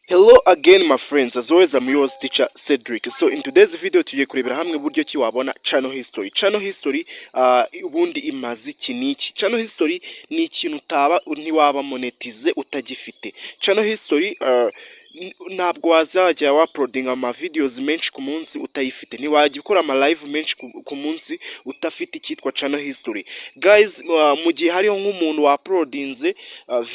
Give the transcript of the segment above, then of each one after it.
Hello again my friends, as always I'm yours teacher Cedric. So in today's video tugiye kurebera hamwe buryo ki wabona channel history. Channel history ubundi imazi iki niki. Channel history ni ikintu utaba ntiwaba monetize utagifite. Channel history ntabwo wazajya uploading ama videos menshi ku munsi utayifite, ntiwajya ukora ama live menshi ku munsi utafite icyitwa channel history. Guys, mu gihe hariho nk'umuntu uploadinze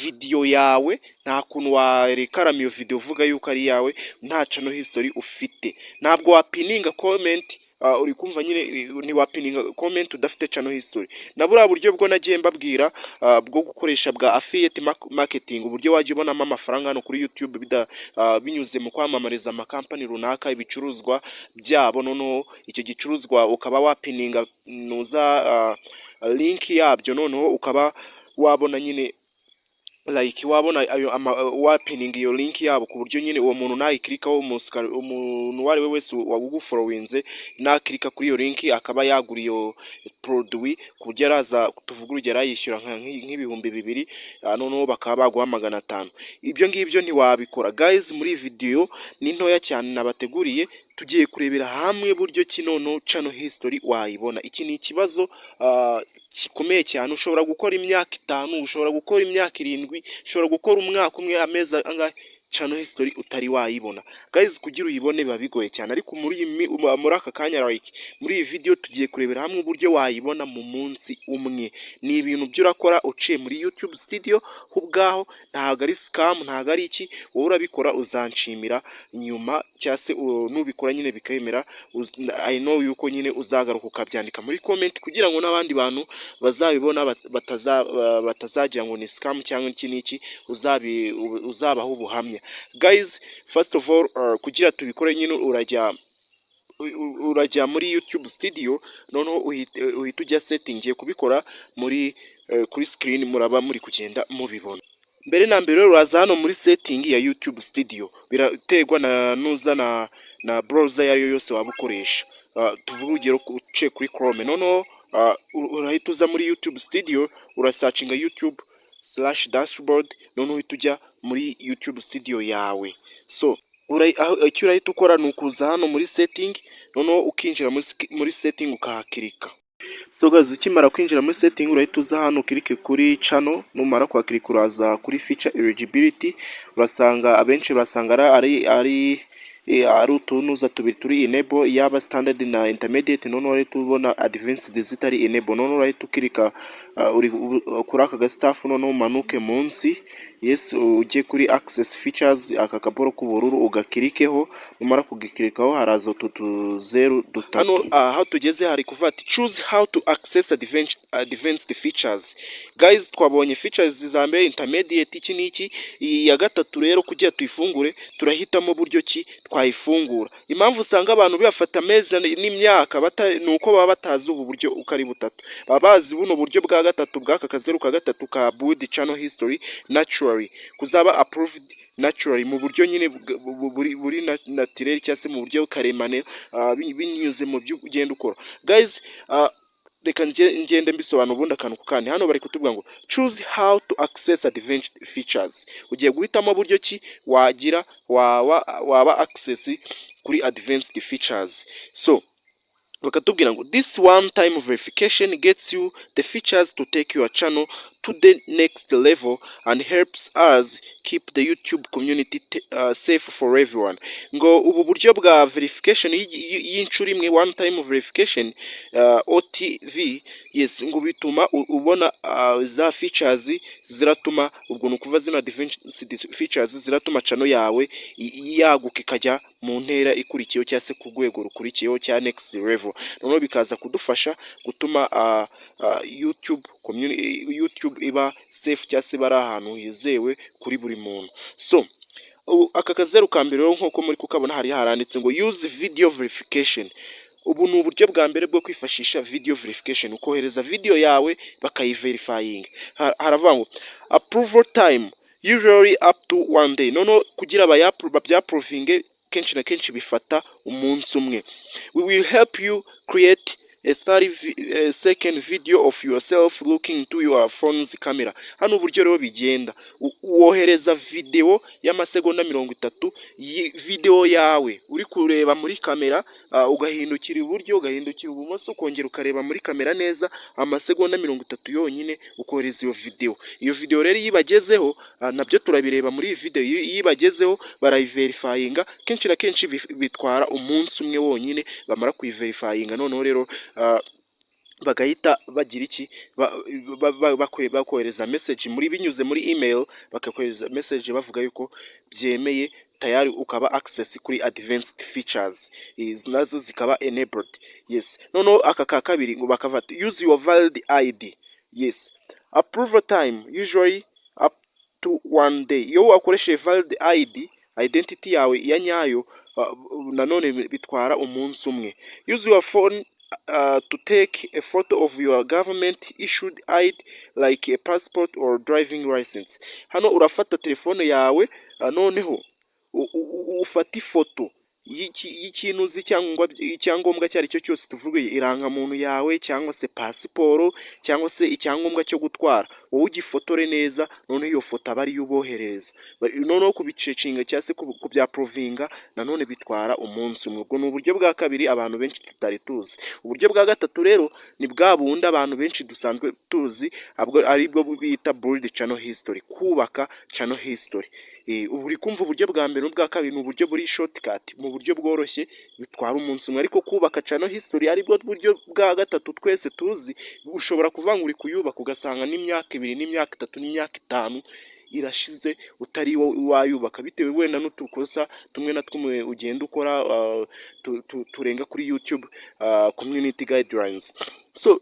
video yawe, nta kuntu warekarama iyo video uvuga yuko ari yawe nta channel history ufite. Ntabwo wapininga comment, uri kumva nyine ntiwapininga comment udafite channel history. Na buriya buryo bwo nagiye mbabwira bwo gukoresha bwa affiliate marketing, uburyo wajya ubonamo amafaranga hano kuri YouTube binyuze mu kwamamariza amakampani runaka ibicuruzwa byabo, noneho icyo gicuruzwa ukaba wapininga nuza link yabyo, noneho ukaba wabona nyine like wabona ayo wapininga iyo link yabo ku buryo nyine uwo muntu nayiklikaho umuntu wari we wese wagufollowinze naklika kuri iyo link akaba yagura iyo produit ku buryo araza tuvuga urugero yishyura nk'ibihumbi 200, noneho bakaba baguha 500. Ibyo ngibyo ntiwabikora. Guys, muri video ni ntoya cyane nabateguriye, tugiye kurebera hamwe buryo ki noneho channel history wayibona. Iki ni ikibazo gikomeye cyane. Ushobora gukora imyaka 5, ushobora gukora imyaka 7, ushobora gukora umwaka umwe, amezi angahe, channel history utari wayibona. Guys, kugira uyibone biba bigoye cyane, ariko muri aka kanya like muri iyi video tugiye kurebera hamwe uburyo wayibona mu munsi umwe. Ni ibintu byo urakora uciye muri YouTube studio ubwaho, ntago ari scam, ntago ari iki. Wowe urabikora uzanshimira nyuma, cyase nubikora nyine bikemera. I know yuko nyine uzagaruka ukabyandika muri comment kugira ngo n'abandi bantu bazabibona batazagira ngo ni scam cyangwa iki niki, uzabaho ubuhamya. Guys, first of all, kugira tubikore nyine urajya muri YouTube studio, noneho uhita ujya setting. Ngiye kubikora muri kuri screen, muraba muri kugenda mubibona. Mbere na mbere uraza hano muri setting ya YouTube studio, birategwa na browser yariyo yose wabukoresha. Tuvuga urugero uce kuri Chrome, noneho urahita uza muri YouTube studio, urasearchinga YouTube/dashboard, noneho uhita ujya muri YouTube studio yawe. So icyo urahita ukora ni ukuza hano muri setting, noneho ukinjira muri setting ukahakirika. So guys, ukimara kwinjira muri setting urahita uza hano ukirike kuri channel, numara kwakirika uraza kuri feature eligibility. Urasanga abenshi basanga ari utunuza tubiri turi enable, yaba standard na intermediate, noneho urahita ubona advanced zitari enable. Noneho urahita ukirika kuri aka ga staff, noneho umanuke munsi, yes, ujye kuri access features, aka kaboro k'ubururu ugakirikeho. Numara kugikirikaho haraza tutuzeru dutatu. Hano aho tugeze hari kuvuga ati choose how to access advanced features. Guys, twabonye features za mbere, intermediate, iki niki. Ya gatatu rero kugira tuyifungure turahitamo buryo ki twayifungura. Impamvu usanga abantu bafata amezi n'imyaka nuko baba batazi ubu buryo uko ari butatu. Baba bazi buno buryo bwa gatatu bw'aka kazeru ka gatatu ka build channel history naturally, kuzaba approved naturally, mu buryo nyine buri naturel cyangwa se mu buryo karemane, binyuze mu byo ugenda ukora. Guys, reka ngende mbisobanura ubundi akantu ku kandi. Hano bari kutubwira ngo choose how to access advanced features. Ugiye guhitamo buryo ki wagira waba access kuri advanced features. So bakatubwira ngo this one time verification gets you the features to take your channel to the next level and helps us keep the YouTube community safe for everyone. Ngo ubu buryo bwa verification y'inshuro imwe, one time verification, OTV, yes, ngo bituma ubona za features ziratuma, ubwo nukuva zina advanced features ziratuma channel yawe yaguka ikajya mu ntera ikurikiyeho cyangwa se ku rwego rukurikiyeho cya next level. Noneho bikaza kudufasha gutuma YouTube iba safe cyangwa se bari ahantu hizewe kuri buri muntu. So aka kazeru ka mbere nkuko muri kukabona hari haranditse ngo use video verification. Ubu ni uburyo bwa mbere bwo kwifashisha video verification, ukohereza video yawe bakayiverifying. Haravuga ngo approval time usually up to 1 day. Noneho kugira babyaprovinge kenshi na kenshi bifata umunsi umwe. We will help you create a 30-second video of yourself looking into your phone's camera. Hano uburyo rero bigenda, wohereza video y'amasegonda 30 video yawe uri kureba muri kamera, ugahindukira iburyo ugahindukira ibumoso ukongera ukareba muri kamera neza, amasegonda 30 yonyine ukohereza iyo video. Iyo video rero yibagezeho, nabyo turabireba muri iyi video, yibagezeho barayiverifyinga, kenshi na kenshi bitwara umunsi umwe wonyine bamara kuyiverifyinga. Noneho rero bagahita bagira iki, bakohereza message muri binyuze muri email, bakakohereza message bavuga yuko byemeye tayari, ukaba access kuri advanced features nazo zikaba enabled. Yes, noneho aka ka kabiri ngo bakavata use your valid ID. Yes, approval time usually up to 1 day. Iyo wakoresheje valid ID, identity yawe ya nyayo, nanone bitwara umunsi umwe. Use your phone to take a photo of your government issued ID like a passport or driving license. Hano urafata telefone yawe, noneho ufata ifoto y'ikintu uzi icyangombwa cyari cyo cyose, tuvuge irangamuntu yawe cyangwa se pasiporo cyangwa se icyangombwa cyo gutwara, wowe ugifotore neza, noneho iyo foto aba ariyo uboherereza. Noneho kubicecinga cyangwa se kubya provinga nanone bitwara umunsi umwe. Ubwo ni uburyo bwa kabiri abantu benshi tutari tuzi. Uburyo bwa gatatu rero ni bwa bundi abantu benshi dusanzwe tuzi, aribwo bita build channel history, kubaka channel history. Uri kumva uburyo bwa mbere n'ubwa kabiri ni uburyo buri shortcut, mu buryo bworoshye bitwara umunsi umwe, ariko kubaka channel history aribwo buryo bwa gatatu twese tuzi. Ushobora kuvanga uri kuyubaka ugasanga n'imyaka 2 n'imyaka 3 n'imyaka 5 irashize utari wayubaka, bitewe wenda n'utukosa tumwe na tumwe ugenda ukora turenga kuri YouTube community guidelines. So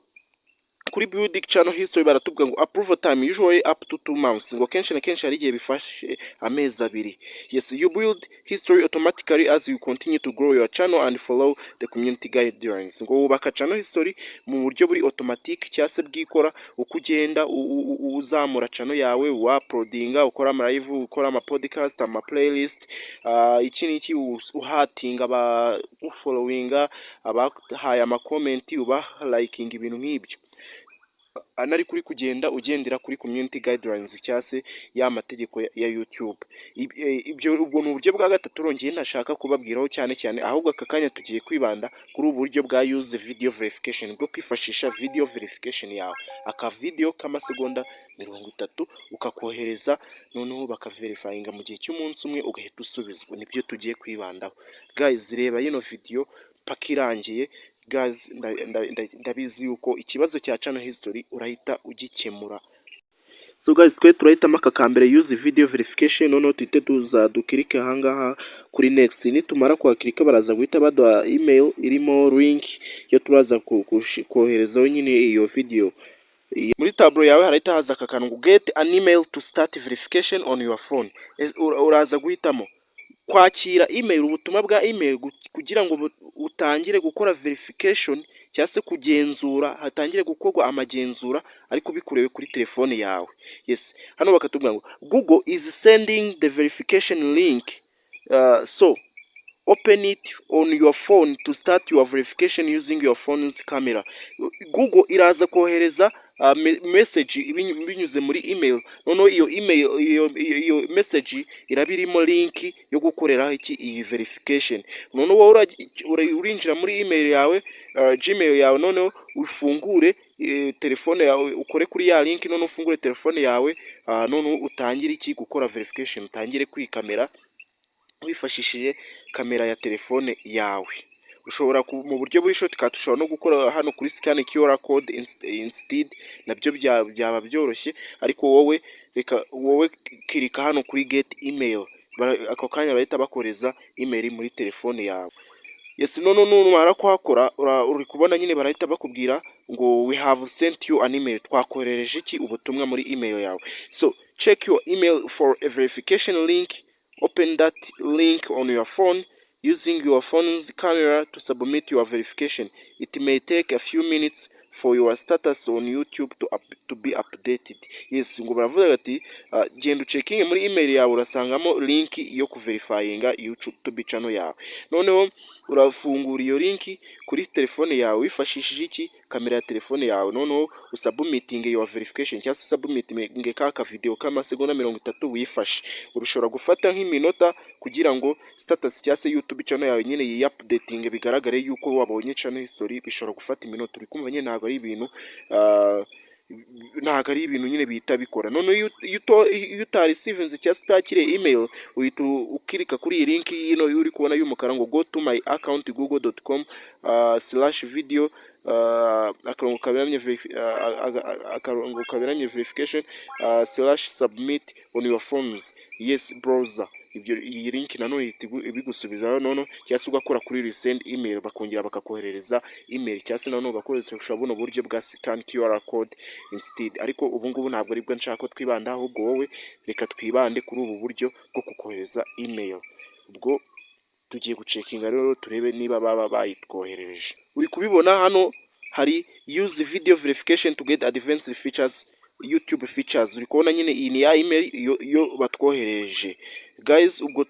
kuri building channel history baratubwira ngo approval time usually up to 2 months, ngo kenshi na kenshi hari igihe bifashe amezi 2. Yes, you build history automatically as you continue to grow your channel and follow the community guidelines. Ngo wubaka channel history mu buryo buri automatic cyase bwikora uko ugenda uzamura channel yawe, uploadinga, ukora ama live, ukora ama podcast, ama playlist, iki niki uhatinga aba followinga, abahaye ama comment, uba liking ibintu nk'ibyo. Anari kuri kugenda ugendera kuri community guidelines cyase ya mategeko ya YouTube. Ibyo ubwo ni uburyo bwa gatatu rongeye ntashaka kubabwiraho cyane, ahubwo aka kanya tugiye kwibanda kuri uburyo bwa use video verification, bwo kwifashisha video verification yawe, aka video k'amasegonda 30 ukakohereza, noneho bakaverifyinga mu gihe cy'umunsi umwe ugahita usubizwa. Nibyo tugiye kwibandaho. Guys, reba yino video paka irangiye. Guys, ndabizi yuko ikibazo cya channel history urahita ugikemura. So guys, twe turahitamo aka kambere use video verification, noneho tuhite dukirike ahangaha kuri next. Nitumara kwakirika baraza guhita baduha email irimo link yo turaza koherezaho nyine iyo video. Muri tableau yawe harahita haza aka kantu get an email to start verification on your phone. Uraza guhitamo kwakira email, ubutumwa bwa email kugira ngo utangire gukora verification cyangwa se kugenzura, hatangire gukorwa amagenzura ariko bikurewe kuri telefone yawe. Yes, hano bakatubwira ngo Google is sending the verification link, so open it on your phone to start your verification using your phone's camera. Google iraza kohereza message binyuze muri email, noneho iyo email iyo message irabirimo link yo gukoreraho iki iyi verification. Noneho wowe urinjira muri email yawe, Gmail yawe, noneho ufungure telefone yawe, ukore kuri ya link, noneho ufungure telefone yawe, noneho utangire iki gukora verification, utangire kwikamera wifashishije kamera ya telefone yawe. Ushobora mu buryo buri shortcut, ushobora no gukora hano kuri scan QR code instead, nabyo byaba byoroshye, ariko wowe kirika hano kuri get email, ako kanya bahita bakoreza email muri telefone yawe. Yes, numara kuhakora uri kubona nyine barahita bakubwira ngo we have sent you an email, twakoherereje iki ubutumwa muri email yawe. So check your email for a verification link. Open that link on your phone using your phone's camera to submit your verification. It may take a few minutes for your status on YouTube to be updated. Yes, ngo baravuga ati genda checking muri email yawe urasangamo link yo kuverifyinga YouTube channel yawe. Noneho urafungura iyo linki kuri telefone yawe wifashishije iki kamera ya telefone yawe, noneho usabumitinge your verification cyangwa se usabumitinge ka video k'amasegonda 30 wifashe. Urashobora gufata nk'iminota kugira ngo status cyangwa se YouTube channel yawe nyine yi updating bigaragare yuko wabonye channel history. Bishobora gufata iminota, uri kumva nyine ntabwo ari ibintu nyine bihita bikora. None iyo utarisivinze cyangwa se utakiriye email, uhita ukirika kuri iyi link ino uri kubona y'umukara ngo go to my account google.com/video akarongo kaberamye verification /submit on your phones. Yes browser. Iyi link nanone ibigusubizaho none cyangwa se ugakora kuri resend email bakongera bakakoherereza email cyangwa se nanone ugakoresha buno buryo bwa scan QR code instead. Ariko ubu ngubu ntabwo aribwo nshaka ko twibandaho, ahubwo wowe reka twibande kuri ubu buryo bwo kukohereza email. Ubwo tugiye gucekinga rero turebe niba baba bayitwoherereje. Uri kubibona hano hari use video verification to get advanced features YouTube features. Uri kubona nyine iyi ni ya email yo batwohereje guys. Ubwo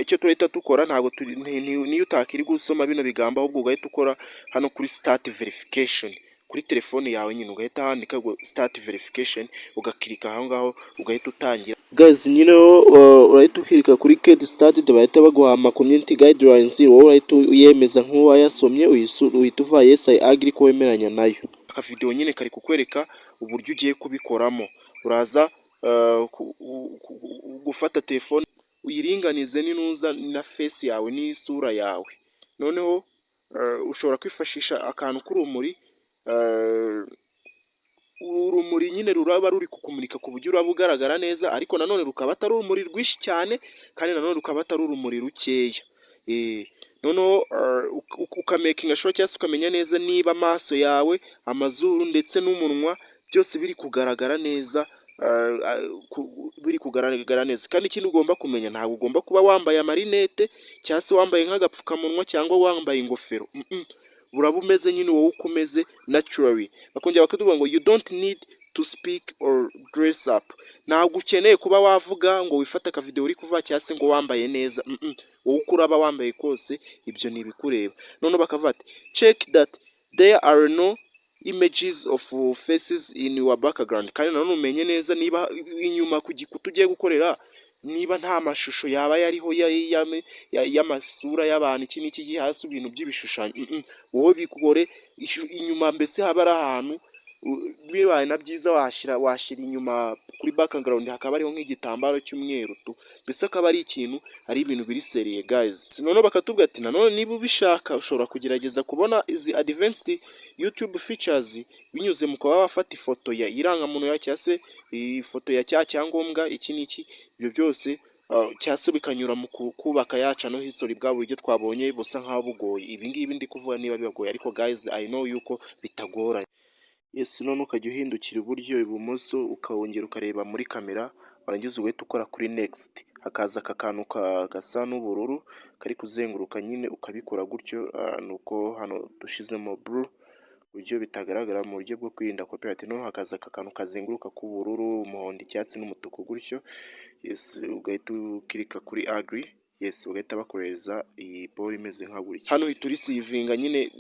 icyo turahita dukora ntabwo niyo utakiri gusoma bino bigambo, ahubwo ugahita ukora hano kuri start verification kuri telefone yawe nyine, ugahita handika ngo start verification, ugakirika aho ngaho ugahita utangira guys. Nyine urahita ukirika kuri get started, bahita baguha community guidelines, wowe urahita uyemeza nk'uwayasomye, uhita uva yes I agree ko wemeranya nayo. Aka video nyine kari kukwereka uburyo ugiye kubikoramo. Uraza gufata telefone uyiringanize n'inuza na face yawe n'isura yawe, noneho ushobora kwifashisha akantu k'urumuri, urumuri nyine ruraba ruri kukumurika ku buryo uraba ugaragara neza, ariko nanone rukaba atari urumuri rwinshi cyane kandi nanone rukaba atari urumuri rukeya. Noneho ukamakinga sure cyangwa se ukamenya neza niba amaso yawe, amazuru ndetse n'umunwa byose biri kugaragara neza, kandi ikindi ugomba kumenya, ntabwo ugomba kuba wambaye amarinete cyangwa se wambaye nk'agapfukamunwa cyangwa wambaye ingofero. Uraba umeze nyine wowe ukomeze naturally. Bakongera bakatubwira ngo you don't need to speak or dress up. Ntabwo ukeneye kuba wavuga ngo wifate aka video uri kuva cyangwa se ngo wambaye neza. Wowe uko uraba wambaye kose ibyo ni ibikureba. None bakavuga ati check that there are no images of faces in your background. Kandi nanone umenye neza niba inyuma ku gikuta ugiye gukorera niba nta mashusho yaba yariho y'amasura y'abantu iki n'iki hasi ibintu by'ibishushanyo. Wowe bikore inyuma, mbese haba ari ahantu bibaye na byiza washira inyuma kuri background hakaba ariho nk'igitambaro cy'umweru mbese akaba ari ikintu, ari ibintu biri seriye guys. None bakatubwira ati nanone niba ubishaka ushobora kugerageza kubona izi advanced YouTube features binyuze mu kuba wafata ifoto ya irangamuntu ya cyangwa se ifoto ya cyangombwa iki n'iki. Ibyo byose cyangwa se bikanyura mu kubaka yaca no history bwa buryo twabonye busa nkaho bugoye. Ibi ngibi ndi kuvuga niba bibagoye, ariko guys I know yuko bitagoranye. Yes, none ukajya uhindukira iburyo ibumoso ukawongera ukareba muri kamera, warangiza ugahita ukora kuri next, hakaza aka kantu gasa n'ubururu kari kuzenguruka nyine ukabikora gutyo. Nuko hano dushizemo blue buryo bitagaragara mu buryo bwo kwirinda copyright. No hakaza aka kantu kazenguruka k'ubururu, umuhondo, icyatsi n'umutuku gutyo. Yes, ugahita ukirika kuri agree. Yes, ugahita bakoreza iyi ball imeze nka gutya. Hano uhita urisivinga nyine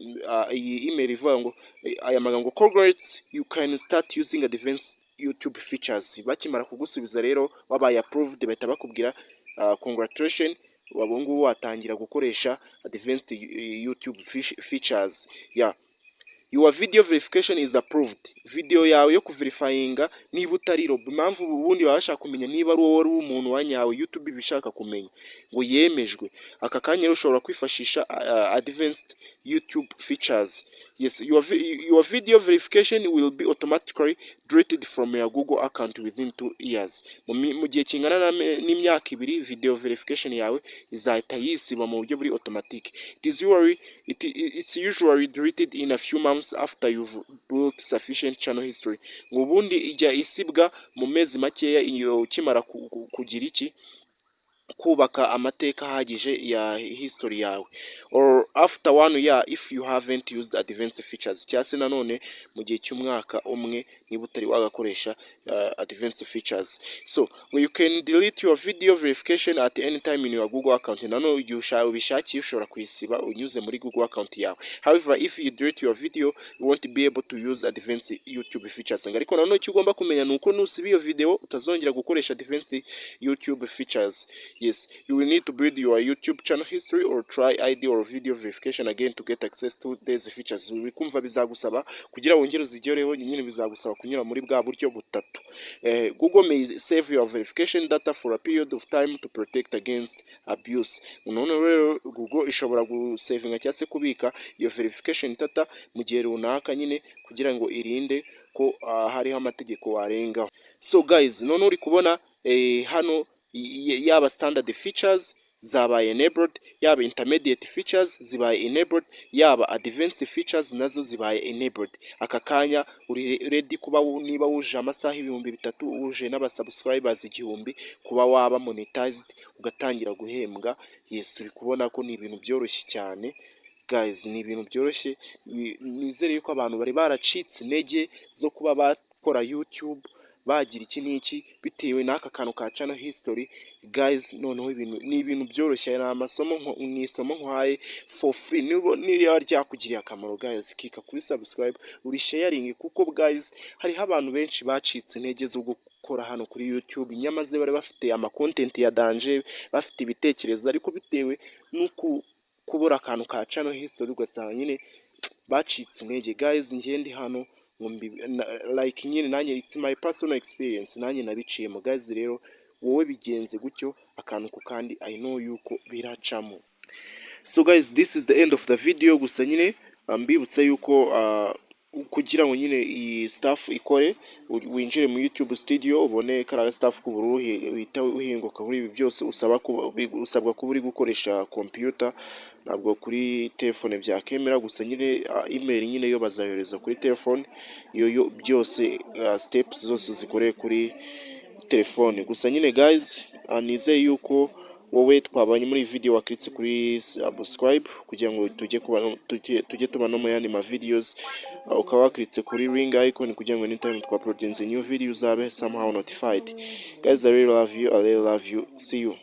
iyi email ivuga ngo aya magambo congrats you can start using advanced YouTube features. Bakimara kugusubiza rero wabaye approved, bahita bakubwira congratulations, wabongu watangira gukoresha advanced YouTube features. Your video verification is approved. Video yawe yo kuverifyinga niba utari robo. Impamvu ubundi babasha kumenya niba ari wowe umuntu wanyawe YouTube bishaka kumenya ngo yemejwe. Aka kanya ushobora kwifashisha advanced YouTube features. Yes, your video verification will be automatically deleted from your Google account within 2 years. Mu gihe kingana n'imyaka 2 video verification yawe izahita yisiba mu buryo buri automatic. It's usually deleted in a few months after you've built sufficient channel history. Ubundi ijya isibwa mu mezi makeya iyo ukimara kugira iki kubaka amateka ahagije ya history yawe, or after 1 year if you haven't used advanced features, cyangwa se nanone mu gihe cy'umwaka umwe niba utari wagakoresha advanced features. So you can delete your video verification at any time in your Google account. Nanone igihe ubishakiye ushobora kuyisiba unyuze muri Google account yawe. However, if you delete your video you won't be able to use advanced YouTube features. Ariko nanone icyo ugomba kumenya nuko nusiba iyo video utazongera gukoresha advanced YouTube features. Yes, you will need to build your YouTube channel history or try ID or video verification again to get access to these features. Bikumva bizagusaba kugira wongere uzigereho, nyine bizagusaba kunyura muri bwa buryo butatu. Google may save your verification data for a period of time to protect against abuse. None rero Google ishobora gusavinga cyangwa se kubika iyo verification data mu gihe runaka, nyine kugira ngo irinde ko hariho amategeko warengaho. So guys, none uri kubona hano yaba standard features zabaye enabled, yaba intermediate features zibaye enabled, yaba advanced features nazo zibaye enabled. Aka kanya uri ready kuba niba wuje amasaha 3,000 wuje n'abasubscribers 1,000 kuba waba monetized ugatangira guhembwa. Yes, uri kubona ko ni ibintu byoroshye cyane guys, ni ibintu byoroshye. Nizere yuko abantu bari baracitse intege zo kuba bakora YouTube bagira iki n'iki bitewe n'aka kantu ka channel history. Guys, noneho ni ibintu byoroshye, na amasomo isomo nkwaye for free. Niba ryakugiriye akamaro guys, kika kuri subscribe uri sharing, kuko guys hariho abantu benshi bacitse intege zo gukora hano kuri YouTube, nyamaze bari bafite ama content ya danger, bafite ibitekerezo, ariko bitewe nuko kubura akantu ka channel history ugasanga nyine bacitse intege. Guys, ngende hano like nyine nanjye it's my personal experience, nanjye nabiciyemo guys. Rero wowe bigenze gutyo akantu ku kandi, I know yuko biracamo. So guys, this is the end of the video. Gusa nyine mbibutsa yuko kugira ngo nyine iyi staff ikore, winjire mu YouTube studio ubone kara staff ku bururu uhita uhinguka kuri ibi byose. Usabwa kuba uri gukoresha computer, ntabwo kuri telefone bya kamera gusa. Nyine email nyine yo bazayoreza kuri telefone, iyo byose steps zose zikoreye kuri telefone gusa. Nyine guys, nizeye yuko wowe twabanye muri video wakritse kuri subscribe kugira ngo tujye tubana mu yandi ma videos, ukaba wakritse kuri ring icon kugira ngo anytime twa-uploading new videos zabe somehow notified. Guys, I really love you, see you.